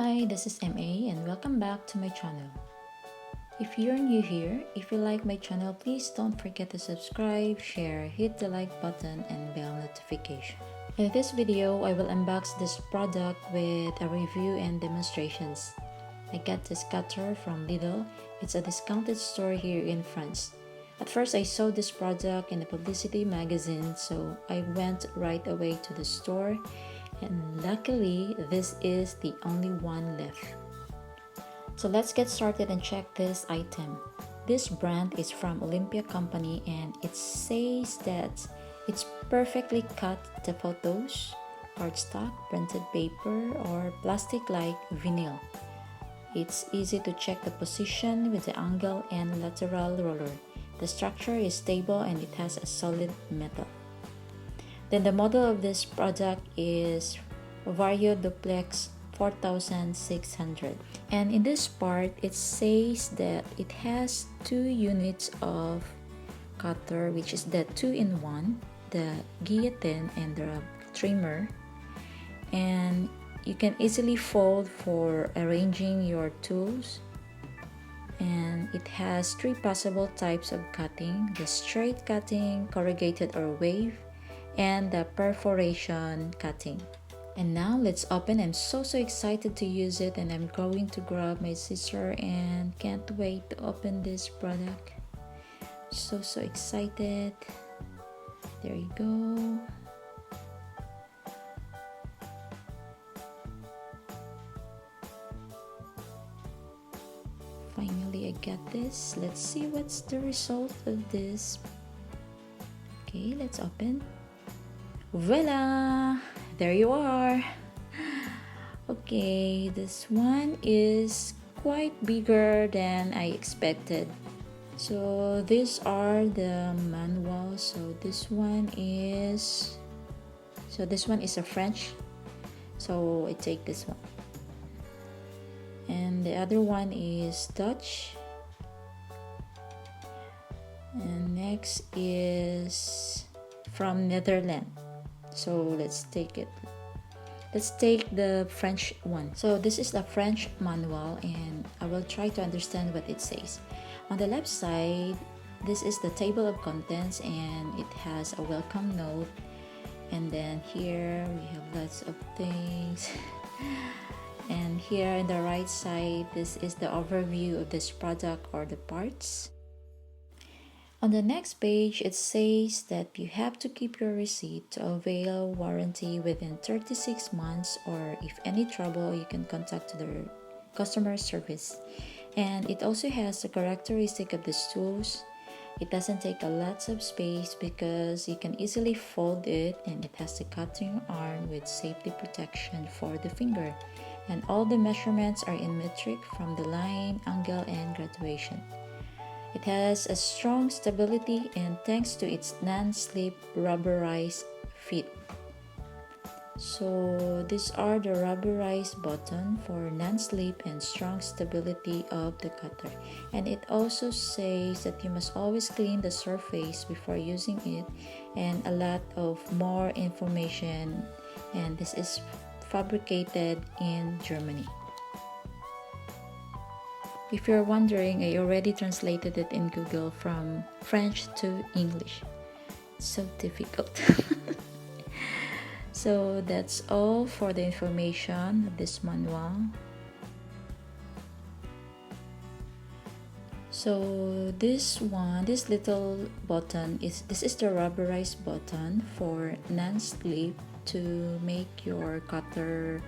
Hi, this is MA and welcome back to my channel. If you're new here, if you like my channel, please don't forget to subscribe, share, hit the like button and bell notification. In this video, I will unbox this product with a review and demonstrations. I got this cutter from LIDL. It's a discounted store here in France. At first, I saw this product in a publicity magazine, so I went right away to the store. And luckily, this is the only one left. So let's get started and check this item. This brand is from Olympia company and it says that it's perfectly cut to photos, cardstock, printed paper, or plastic like vinyl. It's easy to check the position with the angle and lateral roller. The structure is stable and it has a solid metal. Then the model of this product is Vario Duplex 4600. And in this part, it says that it has 2 units of cutter, which is the 2-in-1, the guillotine and the trimmer. And you can easily fold for arranging your tools. And it has 3 possible types of cutting: the straight cutting, corrugated or wave, and the perforation cutting. And now let's open. I'm so excited to use it, and I'm going to grab my scissor and can't wait to open this product. So excited. There you go. Finally I got this. Let's see what's the result of this. Okay, let's open. Voila! There you are. Okay, this one is quite bigger than I expected. So these are the manuals. So this one is a French. So I take this one. And the other one is Dutch. And next is from Netherlands. So let's take it. Let's take the French one. So this is the French manual and I will try to understand what it says. On the left side, this is the table of contents and it has a welcome note. And then here we have lots of things. And here on the right side, this is the overview of this product or the parts. On the next page, it says that you have to keep your receipt to avail warranty within 36 months, or if any trouble, you can contact their customer service. And it also has the characteristic of these tools. It doesn't take a lot of space because you can easily fold it, and it has the cutting arm with safety protection for the finger. And all the measurements are in metric from the line, angle, and graduation. It has a strong stability and thanks to its non-slip rubberized fit. So these are the rubberized button for non-slip and strong stability of the cutter. And it also says that you must always clean the surface before using it, and a lot of more information. And this is fabricated in Germany. If you're wondering, I already translated it in Google from French to English. It's so difficult. So that's all for the information of this manual. So this little button is the rubberized button for non-slip to make your cutter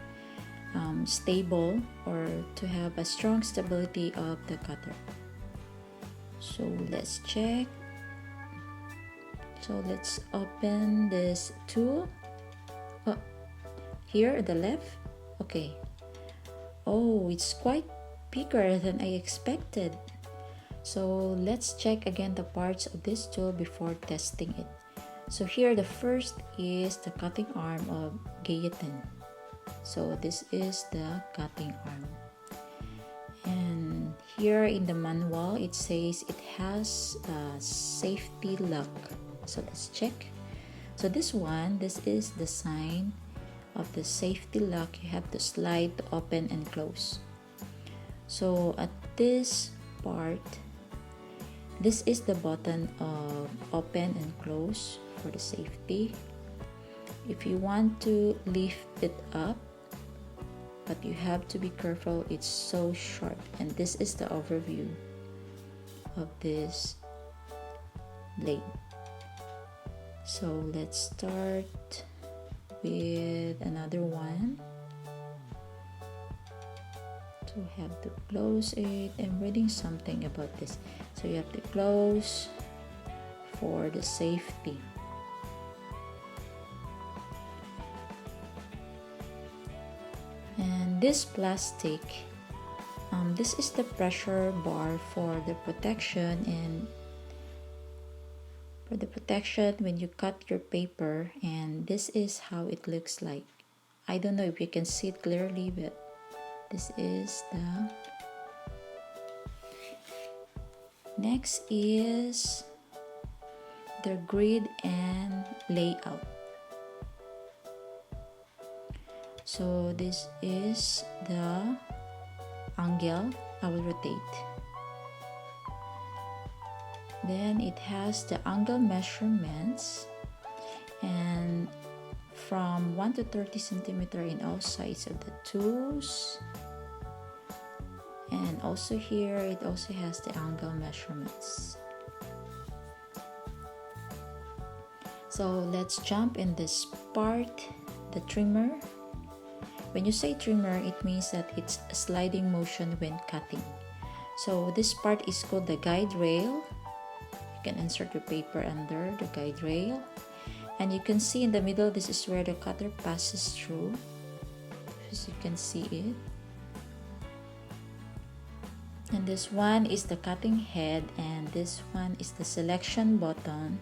stable, or to have a strong stability of the cutter. So let's check. So let's open this tool. Oh, here at the left. Okay. Oh, it's quite bigger than I expected. So let's check again the parts of this tool before testing it. So here the first is the cutting arm of guillotine. So this is the cutting arm. And here in the manual, it says it has a safety lock. So let's check. So this is the sign of the safety lock, you have to slide to open and close. So at this part, this is the button of open and close for the safety. If you want to lift it up, but you have to be careful, it's so sharp. And this is the overview of this blade. So let's start with another one. So you have to close it. I'm reading something about this. So you have to close for the safety. And this plastic, this is the pressure bar for the protection, and for the protection when you cut your paper. And this is how it looks like. I don't know if you can see it clearly, but this is the next is the grid and layout. So this is the angle. I will rotate. Then it has the angle measurements, and from 1 to 30 centimeter in all sides of the tools. And also here it also has the angle measurements. So let's jump in this part, the trimmer. When you say trimmer, it means that it's a sliding motion when cutting. So this part is called the guide rail. You can insert your paper under the guide rail. And you can see in the middle, this is where the cutter passes through. As you can see it. And this one is the cutting head, and this one is the selection button.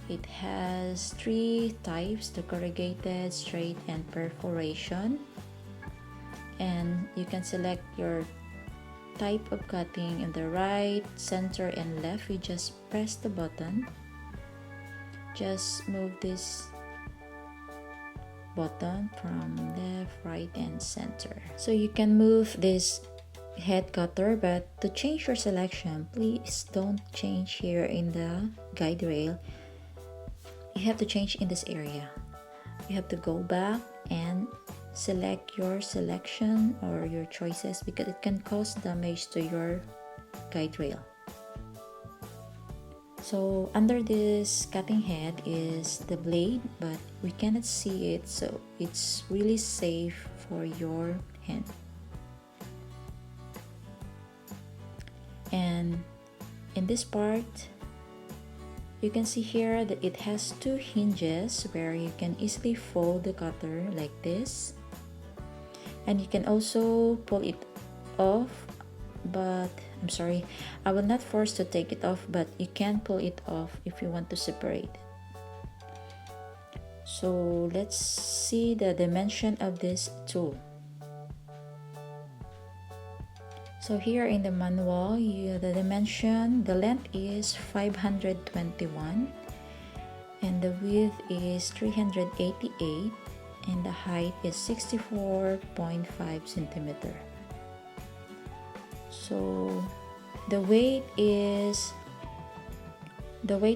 It has 3 types: the corrugated, straight, and perforation. And you can select your type of cutting in the right, center, and left. You just press the button. Just move this button from left, right, and center. So you can move this head cutter, but to change your selection, please don't change here in the guide rail. You have to change in this area. You have to go back and select your selection or your choices, because it can cause damage to your guide rail. So under this cutting head is the blade, but we cannot see it, so it's really safe for your hand. And in this part, you can see here that it has 2 hinges where you can easily fold the cutter like this. And you can also pull it off, but I'm sorry, I will not force to take it off, but you can pull it off if you want to separate it. So let's see the dimension of this tool. So here in the manual, the dimension, the length is 521, and the width is 388, and the height is 64.5 centimeter. So the weight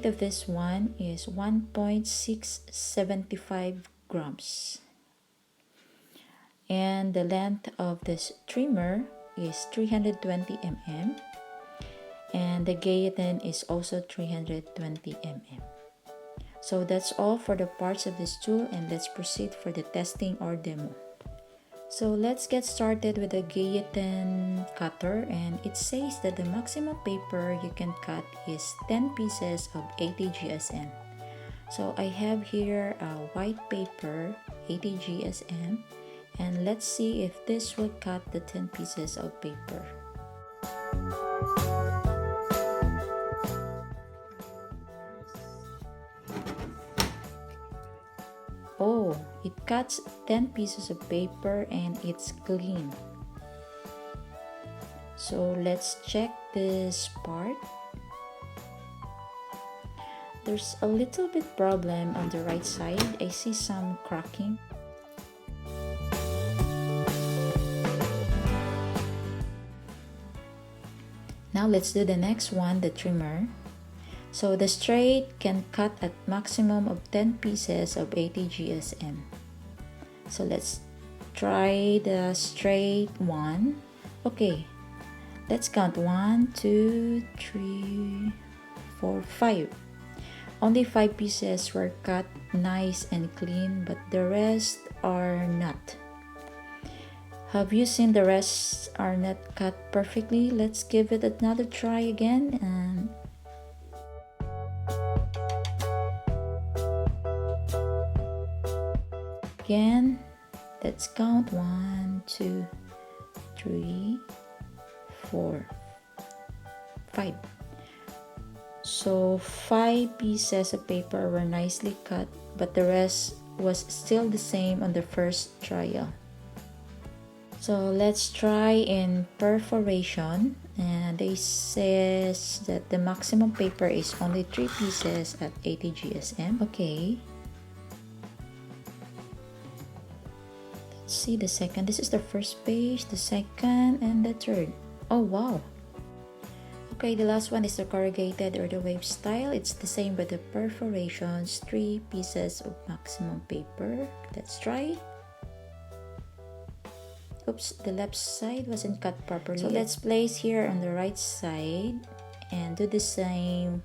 of this one is 1.675 grams. And the length of this trimmer is 320 mm, and the guillotine is also 320 mm. So that's all for the parts of this tool, and let's proceed for the testing or demo. So let's get started with the guillotine cutter, and it says that the maximum paper you can cut is 10 pieces of 80 GSM. So I have here a white paper, 80 GSM, and let's see if this will cut the 10 pieces of paper. Oh, it cuts 10 pieces of paper and it's clean. So let's check this part. There's a little bit problem on the right side. I see some cracking. Now let's do the next one, the trimmer. So the straight can cut at maximum of 10 pieces of 80 GSM. So let's try the straight one. Okay, let's count 1, 2, 3, 4, 5. Only 5 pieces were cut nice and clean, but the rest are not. Have you seen the rest are not cut perfectly? Let's give it another try again. And again, let's count 1, 2, 3, 4, 5. So 5 pieces of paper were nicely cut, but the rest was still the same on the first trial. So let's try in perforation, and they says that the maximum paper is only 3 pieces at 80 GSM. Okay. Let's see the second. This is the first page, the second, and the third. Oh wow. Okay, the last one is the corrugated or the wave style. It's the same with the perforations, 3 pieces of maximum paper. Let's try. Oops, the left side wasn't cut properly. So let's place here on the right side and do the same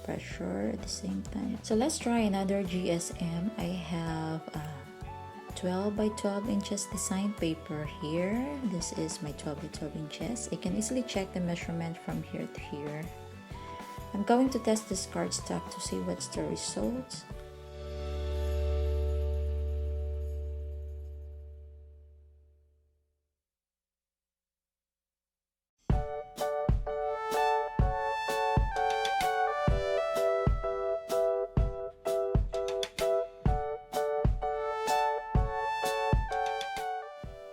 pressure at the same time. So let's try another GSM. I have 12 by 12 inches design paper here. This is my 12 by 12 inches. I can easily check the measurement from here to here. I'm going to test this cardstock to see what's the results.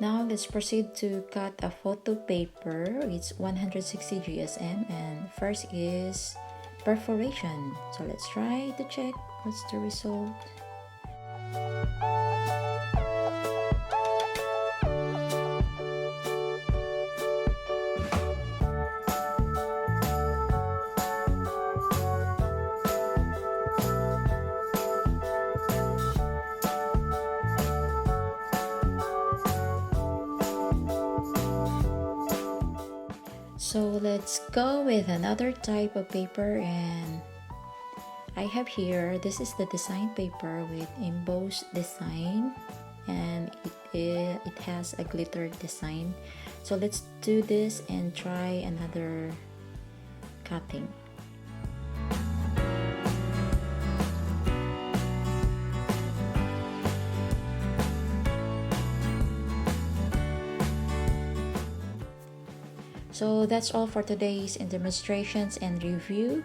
Now let's proceed to cut a photo paper. It's 160 GSM, and first is perforation. So let's try to check what's the result. So let's go with another type of paper, and I have here, this is the design paper with embossed design, and it has a glitter design. So let's do this and try another cutting. So that's all for today's demonstrations and review.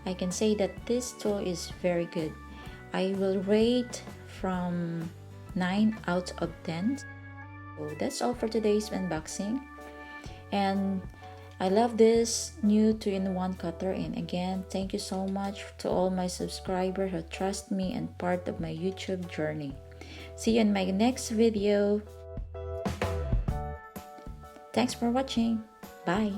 I can say that this tool is very good. I will rate from 9 out of 10. So that's all for today's unboxing. And I love this new 2-in-1 cutter. And again, thank you so much to all my subscribers who trust me and part of my YouTube journey. See you in my next video. Thanks for watching. Bye.